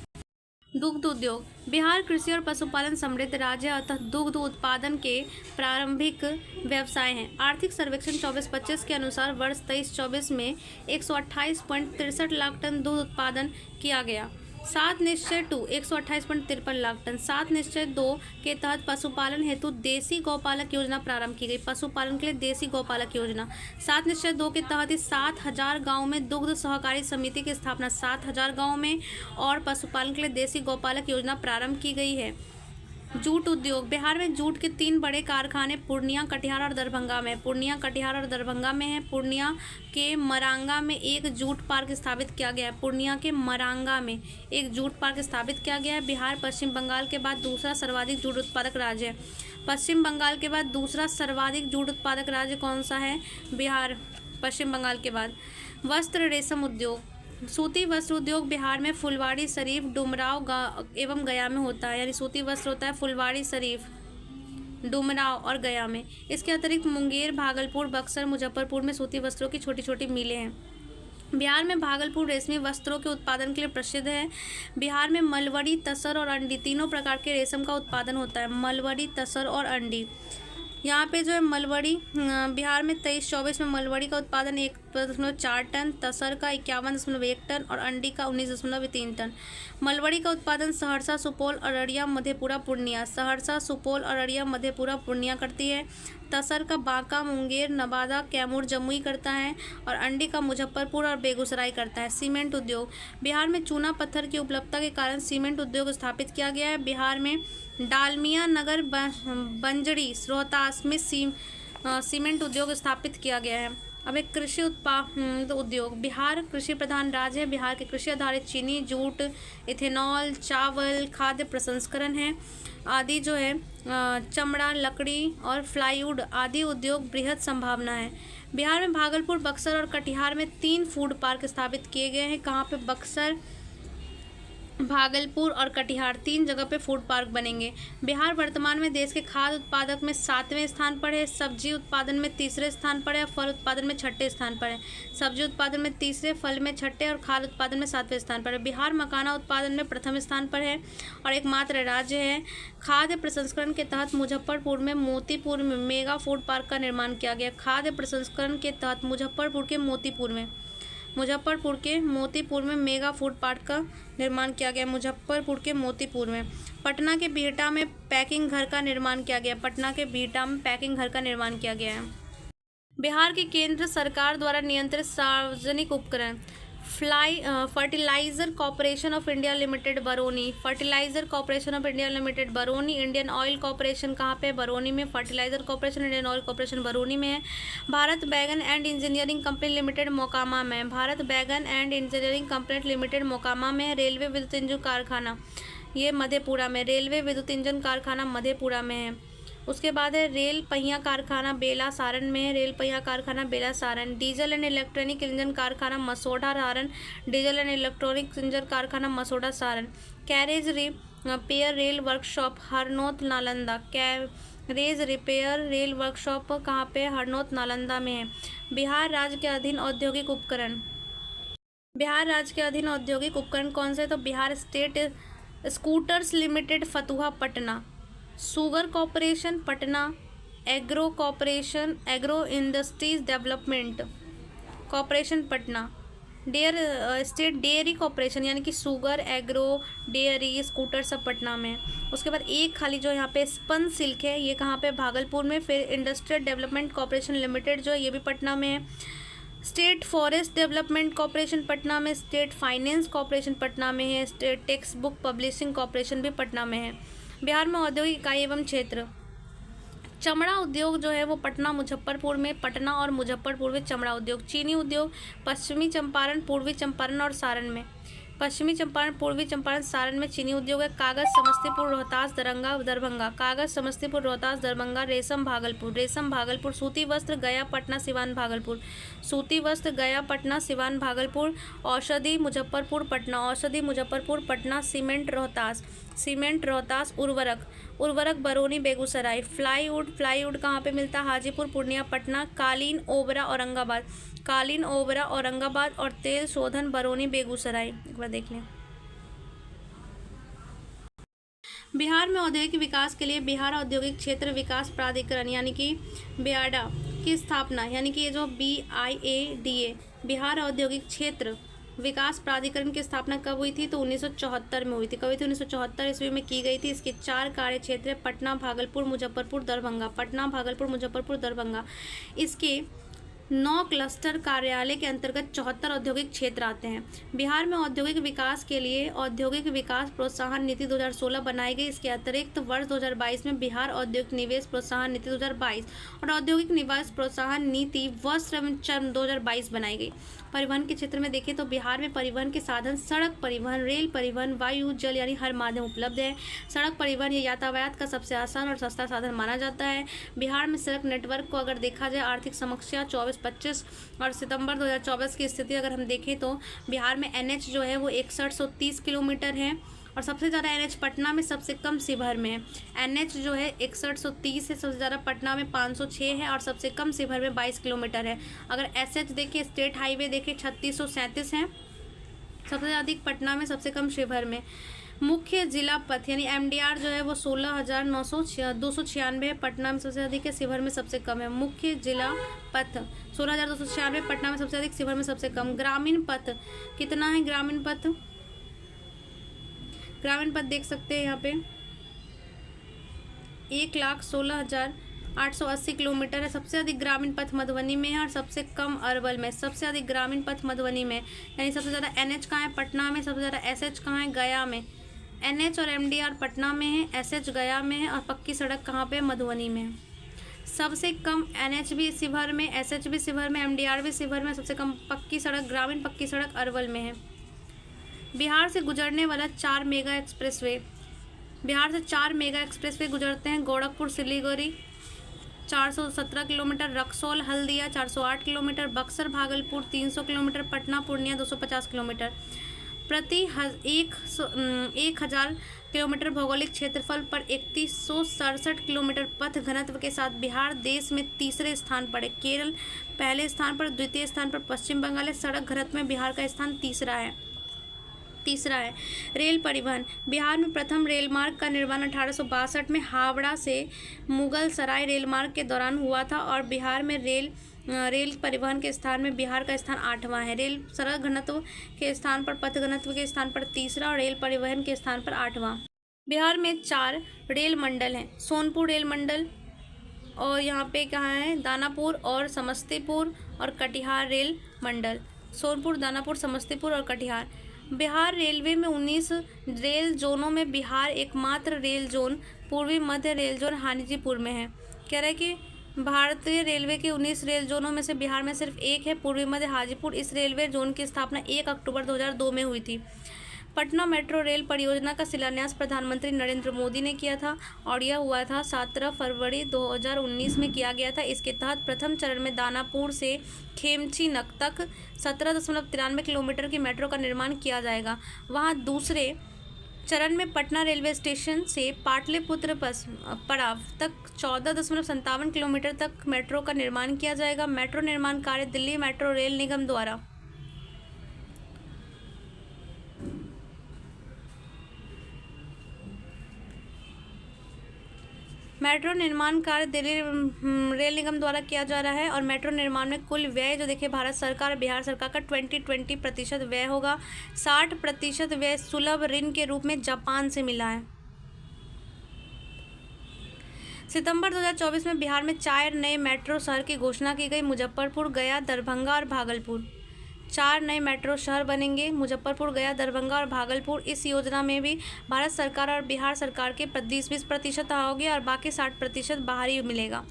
S1: दुग्ध उद्योग। बिहार कृषि और पशुपालन समृद्ध राज्य अतः दुग्ध उत्पादन के प्रारंभिक व्यवसाय हैं। आर्थिक सर्वेक्षण 24-25 के अनुसार वर्ष 23-24 में 128.63 लाख टन दूध उत्पादन किया गया। 7/2 128.53 लाख टन। 7/2 के तहत पशुपालन हेतु देसी गौपालक योजना प्रारंभ की गई। पशुपालन के लिए देसी गौपालक योजना। 7/2 के तहत ही 7,000 गाँव में दुग्ध सहकारी समिति की स्थापना 7,000 गाँव में और पशुपालन के लिए देसी गौपालक योजना प्रारंभ की गई है। जूट उद्योग। बिहार में जूट के 3 बड़े कारखाने पूर्णिया, कटिहार और दरभंगा में पूर्णिया, कटिहार और दरभंगा में है। पूर्णिया के मरांगा में एक जूट पार्क स्थापित किया गया है। पूर्णिया के मरांगा में एक जूट पार्क स्थापित किया गया है। बिहार पश्चिम बंगाल के बाद दूसरा सर्वाधिक जूट उत्पादक राज्य है। पश्चिम बंगाल के बाद दूसरा सर्वाधिक जूट उत्पादक राज्य कौन सा है? बिहार, पश्चिम बंगाल के बाद। वस्त्र रेशम उद्योग। सूती वस्त्र उद्योग बिहार में फुलवाड़ी शरीफ, डुमराव एवं गया में होता है। यानी सूती वस्त्र होता है फुलवाड़ी शरीफ, डुमराव और गया में। इसके अतिरिक्त मुंगेर, भागलपुर, बक्सर, मुजफ्फरपुर में सूती वस्त्रों की छोटी छोटी मिलें हैं। बिहार में भागलपुर रेशमी वस्त्रों के उत्पादन के लिए प्रसिद्ध है। बिहार में मलवरी, तसर और अंडी तीनों प्रकार के रेशम का उत्पादन होता है। मलवरी, तसर और अंडी। यहाँ पे जो है मलवरी, बिहार में 23-24 में मलवरी का उत्पादन 1.4 टन, तसर का 51.1 टन और अंडी का 19.3 टन। मलवरी का उत्पादन सहरसा, सुपौल, अररिया, मधेपुरा, पूर्णिया, सहरसा, सुपौल, अररिया, मधेपुरा, पूर्णिया करती है। तसर का बांका, मुंगेर, नवादा, कैमूर, जमुई करता है और अंडी का मुजफ्फरपुर और बेगूसराय करता है। सीमेंट उद्योग। बिहार में चूना पत्थर की उपलब्धता के कारण सीमेंट उद्योग स्थापित किया गया है। बिहार में डालमिया नगर, बंजड़ी, रोहतास में सीमेंट उद्योग स्थापित किया गया है। अब एक कृषि उत्पाद उद्योग। बिहार कृषि प्रधान राज्य है। बिहार के कृषि आधारित चीनी, जूट, इथेनॉल, चावल, खाद्य प्रसंस्करण है आदि जो है, चमड़ा, लकड़ी और प्लाईवुड आदि उद्योग बृहद संभावना है। बिहार में भागलपुर, बक्सर और कटिहार में 3 फूड पार्क स्थापित किए गए हैं। कहाँ पे? बक्सर, भागलपुर और कटिहार 3 जगह पे फूड पार्क बनेंगे। बिहार वर्तमान में देश के खाद्य उत्पादक में 7वें स्थान पर है। सब्जी उत्पादन में 3रे स्थान पर है। फल उत्पादन में 6ठे स्थान पर है। सब्जी उत्पादन में 3रे, फल में 6ठे और खाद्य उत्पादन में 7वें स्थान पर है। बिहार मखाना उत्पादन में प्रथम स्थान पर है और एकमात्र राज्य है। खाद्य प्रसंस्करण के तहत मुजफ्फरपुर में मोतीपुर में मेगा फूड पार्क का निर्माण किया गया। खाद्य प्रसंस्करण के तहत मुजफ्फरपुर के मोतीपुर में मेगा फूड पार्क का निर्माण किया गया। मुजफ्फरपुर के मोतीपुर में। पटना के बिहटा में पैकिंग घर का निर्माण किया गया। पटना के बिहटा में पैकिंग घर का निर्माण किया गया है। बिहार के केंद्र सरकार द्वारा नियंत्रित सार्वजनिक उपक्रम fertilizer corporation of India limited, Barauni. Fertilizer corporation of India limited, Barauni. Indian oil corporation कहाँ पे? बरौनी में। Fertilizer corporation, Indian oil corporation Barauni में है। Bharat wagon and engineering company limited, Mokama में। Bharat wagon and engineering company limited, Mokama में। रेलवे विद्युत इंजन कारखाना, ये मधेपुरा में। रेलवे विद्युत इंजन कारखाना मधेपुरा में है। उसके बाद है रेल पहिया कारखाना बेला, सारण में है। रेल पहिया कारखाना Bela, Saran. Diesel and electronic engine कारखाना Masodha, Saran. Diesel and electronic engine कारखाना Masodha, Saran. Carriage repair rail workshop, Harnaut, Nalanda. Carriage repair rail workshop कहाँ पे? हरनौत, नालंदा में है। बिहार राज्य के अधीन औद्योगिक उपकरण। बिहार राज्य के अधीन औद्योगिक उपकरण कौन से? तो Bihar state scooters limited, Fatuha, Patna. Sugar corporation, Patna. Agro corporation, agro industries development corporation, Patna. State dairy corporation यानी कि शुगर, एग्रो, डेयरी, स्कूटर सब पटना में। उसके बाद एक खाली जो यहाँ पे स्पन सिल्क है, ये कहाँ पे? भागलपुर में। फिर इंडस्ट्रियल डेवलपमेंट कॉरपोरेशन लिमिटेड जो है ये भी पटना में है। State forest development corporation Patna में। स्टेट फाइनेंस कॉरपोरेशन पटना में है। State text book publishing corporation भी पटना में है। बिहार में औद्योगिक इकाई एवं क्षेत्र। चमड़ा उद्योग जो है वो पटना, मुजफ्फरपुर में। पटना और मुजफ्फरपुर में चमड़ा उद्योग। चीनी उद्योग पश्चिमी चंपारण, पूर्वी चंपारण और सारण में। पश्चिमी चंपारण, पूर्वी चंपारण, सारण में चीनी उद्योग है। कागज समस्तीपुर, रोहतास, दरभंगा। कागज समस्तीपुर, रोहतास, दरभंगा। रेशम भागलपुर। सूती वस्त्र गया, पटना, सिवान, भागलपुर। सूती वस्त्र गया, पटना, सिवान, भागलपुर। औषधि मुजफ्फरपुर, पटना। सीमेंट रोहतास। सीमेंट रोहतास। उर्वरक बरौनी बेगूसराय। फ्लाईवुड कहाँ पे मिलता है? हाजीपुर, पूर्णिया, पटना। कालीन ओबरा औरंगाबाद। और तेल शोधन बरौनी बेगूसराय। एक बार देख लें। बिहार में औद्योगिक विकास के लिए बिहार औद्योगिक क्षेत्र विकास प्राधिकरण यानी कि बियाडा की स्थापना, यानी कि ये जो BIADA बिहार औद्योगिक क्षेत्र विकास प्राधिकरण की स्थापना कब हुई थी? तो 1974 में हुई थी। कब हुई थी? 1974 ईस्वी में की गई थी। इसके 4 कार्य क्षेत्र है: पटना, भागलपुर, मुजफ्फरपुर, दरभंगा। इसके 9 क्लस्टर कार्यालय के अंतर्गत 74 औद्योगिक क्षेत्र आते हैं। बिहार में औद्योगिक विकास के लिए औद्योगिक विकास प्रोत्साहन नीति 2016 बनाई गई। इसके अतिरिक्त वर्ष 2022 में बिहार औद्योगिक निवेश प्रोत्साहन नीति 2022 और औद्योगिक निवेश प्रोत्साहन नीति वर्ष एवं चरण 2022 बनाई गई। परिवहन के क्षेत्र में देखें तो बिहार में परिवहन के साधन सड़क परिवहन, रेल परिवहन, वायु, जल यानी हर माध्यम उपलब्ध है। सड़क परिवहन ये यातायात का सबसे आसान और सस्ता साधन माना जाता है। बिहार में सड़क नेटवर्क को अगर देखा जाए, आर्थिक समीक्षा 24-25 और सितंबर 2024 की स्थिति अगर हम देखें तो बिहार में NH जो है वो 6130 किलोमीटर है और सबसे ज़्यादा NH पटना में, सबसे कम शिवहर में है। NH जो है 6130 है, सबसे ज़्यादा पटना में 506 है और सबसे कम शिवहर में 22 किलोमीटर है। अगर SH देखिए, स्टेट हाईवे देखिए 3637 है, सबसे अधिक पटना में, सबसे कम शिवहर में। मुख्य जिला पथ यानी MDR जो है वो 16,296 है, पटना में सबसे अधिक है, शिवहर में सबसे कम है। मुख्य जिला पथ 16,296 पटना में सबसे अधिक, शिवहर में सबसे कम। ग्रामीण पथ कितना है? ग्रामीण पथ देख सकते हैं यहाँ पे 1,16,880 किलोमीटर है। सबसे अधिक ग्रामीण पथ मधुबनी में है और सबसे कम अरवल में। सबसे अधिक ग्रामीण पथ मधुबनी में, यानी सबसे ज़्यादा NH कहाँ है? पटना में। सबसे ज़्यादा SH कहाँ है? गया में। NH और MDR पटना में है, SH गया में है और पक्की सड़क कहाँ पे? मधुबनी में है। सबसे कम NH भी शिवहर में, SH भी शिवहर में, MDR भी शिवहर में। सबसे कम पक्की सड़क, ग्रामीण पक्की सड़क अरवल में है। बिहार से गुजरने वाला 4 मेगा एक्सप्रेसवे। बिहार से 4 मेगा एक्सप्रेसवे गुजरते हैं। Gorakhpur Siliguri 417 kilometre, Raxaul Haldia 408 kilometre, Buxar Bhagalpur 300 kilometre, Patna Purnia 250 kilometre. प्रति 1000 किलोमीटर भौगोलिक क्षेत्रफल पर 3167 किलोमीटर पथ घनत्व के साथ बिहार देश में तीसरे स्थान पर है। केरल पहले स्थान पर, द्वितीय स्थान पर पश्चिम बंगाल है। सड़क घनत्व में बिहार का स्थान तीसरा है। रेल परिवहन। बिहार में प्रथम रेल मार्ग का निर्माण 1862 में हावड़ा से मुगल सराय रेल मार्ग के दौरान हुआ था और बिहार में रेल परिवहन के स्थान में बिहार का स्थान 8वां है। रेल सड़क घनत्व के स्थान पर, पथ घनत्व के स्थान पर तीसरा और रेल परिवहन के स्थान पर 8वां। बिहार में 4 रेल मंडल हैं। सोनपुर रेल मंडल और यहाँ पे कहाँ है? दानापुर और समस्तीपुर और कटिहार रेल मंडल। सोनपुर, दानापुर, समस्तीपुर और कटिहार। बिहार रेलवे में 19 रेल जोनों में बिहार एकमात्र रेल जोन पूर्वी मध्य रेल जोन हाजीपुर में है। कह रहा है कि भारतीय रेलवे के 19 रेल जोनों में से बिहार में सिर्फ एक है, पूर्वी मध्य हाजीपुर। इस रेलवे जोन की स्थापना 1 अक्टूबर 2002 में हुई थी। पटना मेट्रो रेल परियोजना का शिलान्यास प्रधानमंत्री नरेंद्र मोदी ने किया था और यह हुआ था 17 फरवरी 2019 में किया गया था। इसके तहत प्रथम चरण में दानापुर से खेमचीनक तक 17.93 किलोमीटर की मेट्रो का निर्माण किया जाएगा। वहाँ दूसरे चरण में पटना रेलवे स्टेशन से पाटलिपुत्र पड़ाव तक 14.57 किलोमीटर तक मेट्रो का निर्माण किया जाएगा। मेट्रो निर्माण कार्य दिल्ली मेट्रो रेल निगम द्वारा किया जा रहा है और मेट्रो निर्माण में कुल व्यय जो देखिए भारत सरकार और बिहार सरकार का 20% व्यय होगा। 60% व्यय सुलभ ऋण के रूप में जापान से मिला है। सितंबर 2024 में बिहार में 4 नए मेट्रो शहर की घोषणा की गई। मुजफ्फरपुर, गया, दरभंगा और भागलपुर। 4 नए मेट्रो शहर बनेंगे, मुजफ्फरपुर, गया, दरभंगा और भागलपुर। इस योजना में भी भारत सरकार और बिहार सरकार के 20% होगी और बाकी 60% बाहरी मिलेगा।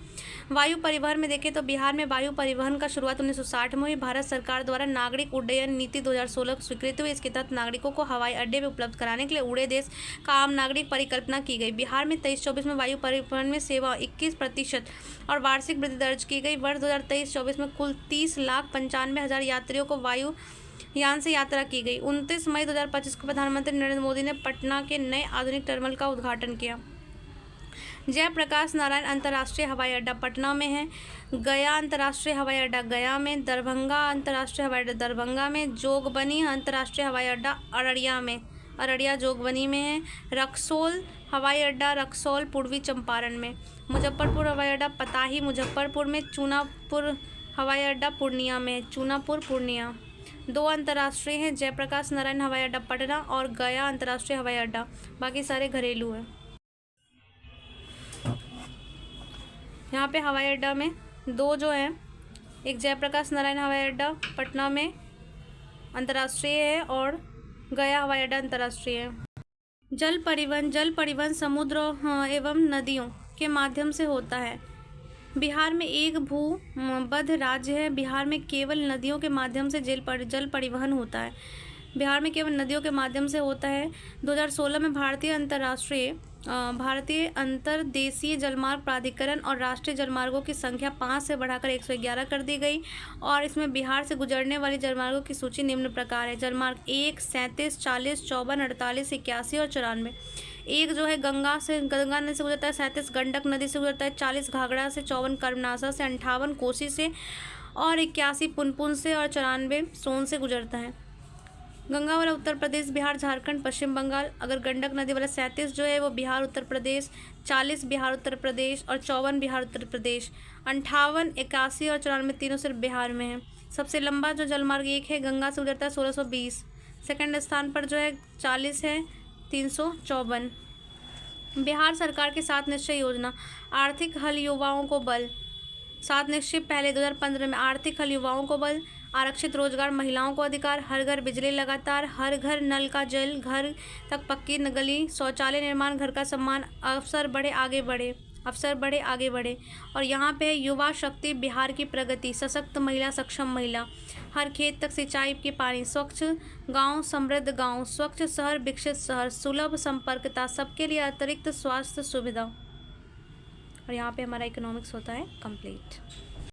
S1: वायु परिवहन में देखें तो बिहार में वायु परिवहन का शुरुआत 1960 में हुई। भारत सरकार द्वारा नागरिक उड्डयन नीति 2016 स्वीकृत हुई। इसके तहत नागरिकों को हवाई अड्डे में उपलब्ध कराने के लिए उड़े देश का आम नागरिक परिकल्पना की गई। बिहार में 23-24 में वायु परिवहन में सेवा 21% और वार्षिक वृद्धि दर्ज की गई। वर्ष 2023-24 में कुल 30,95,000 यात्रियों को वायु यान से यात्रा की गई। 29 मई 2025 को प्रधानमंत्री नरेंद्र मोदी ने पटना के नए आधुनिक टर्मिनल का उद्घाटन किया। जयप्रकाश नारायण अंतर्राष्ट्रीय हवाई अड्डा पटना में है। गया अंतर्राष्ट्रीय हवाई अड्डा गया में। दरभंगा अंतर्राष्ट्रीय हवाई अड्डा दरभंगा में। जोगबनी अंतर्राष्ट्रीय हवाई अड्डा अररिया में, अररिया जोगबनी में है। रक्सौल हवाई अड्डा रक्सौल पूर्वी चंपारण में। मुजफ्फरपुर हवाई अड्डा पताही मुजफ्फरपुर में। चूनापुर हवाई अड्डा पूर्णिया में, चूनापुर पूर्णिया। 2 अंतर्राष्ट्रीय हैं, जयप्रकाश नारायण हवाई अड्डा पटना और गया अंतर्राष्ट्रीय हवाई अड्डा, बाकी सारे घरेलू हैं। यहाँ पे हवाई अड्डा में 2 जो हैं, एक जयप्रकाश नारायण हवाई अड्डा पटना में अंतर्राष्ट्रीय है और गया हवाई अड्डा अंतर्राष्ट्रीय है। जल परिवहन समुद्र एवं नदियों के माध्यम से होता है। बिहार में एक भूमध्य राज्य है। बिहार में केवल नदियों के माध्यम से जल परिवहन होता है। बिहार में केवल नदियों के माध्यम से होता है। 2016 में भारतीय अंतर्देशीय जलमार्ग प्राधिकरण और राष्ट्रीय जलमार्गों की संख्या 5 से बढ़ाकर 111 कर दी गई और इसमें बिहार से गुजरने वाली जलमार्गों की सूची निम्न प्रकार है। जलमार्ग 1 37 40 54 48 81 और 94। एक जो है गंगा नदी से गुजरता है, 37 गंडक नदी से गुजरता है, 40 घाघरा से, 54 कर्मनासा से, 58 कोसी से और 81 पुनपुन से और 94 सोन से गुजरता है। गंगा वाला उत्तर प्रदेश, बिहार, झारखंड, पश्चिम बंगाल। अगर गंडक नदी वाला 37 जो है वो बिहार, उत्तर प्रदेश, 40 बिहार, उत्तर प्रदेश और 54 बिहार, उत्तर प्रदेश। 58, 81 और 94 तीनों सिर्फ बिहार में है। सबसे लंबा जो जलमार्ग 1 है गंगा से गुजरता है 1620। सेकंड स्थान पर जो है 40 है 354। बिहार सरकार की 7 निश्चय योजना। आर्थिक हल युवाओं को बल। 7 निश्चय पहले 2015 में। आर्थिक हल युवाओं को बल, आरक्षित रोजगार, महिलाओं को अधिकार, हर घर बिजली लगातार, हर घर नल का जल, घर तक पक्की गली, शौचालय निर्माण, घर का सम्मान, अवसर बढ़े आगे बढ़े। और यहाँ पे है युवा शक्ति, बिहार की प्रगति, सशक्त महिला, सक्षम महिला, हर खेत तक सिंचाई के पानी, स्वच्छ गांव, समृद्ध गांव, स्वच्छ शहर, विकसित शहर, सुलभ संपर्कता, सबके लिए अतिरिक्त स्वास्थ्य सुविधा। और यहाँ पे हमारा इकोनॉमिक्स होता है कंप्लीट।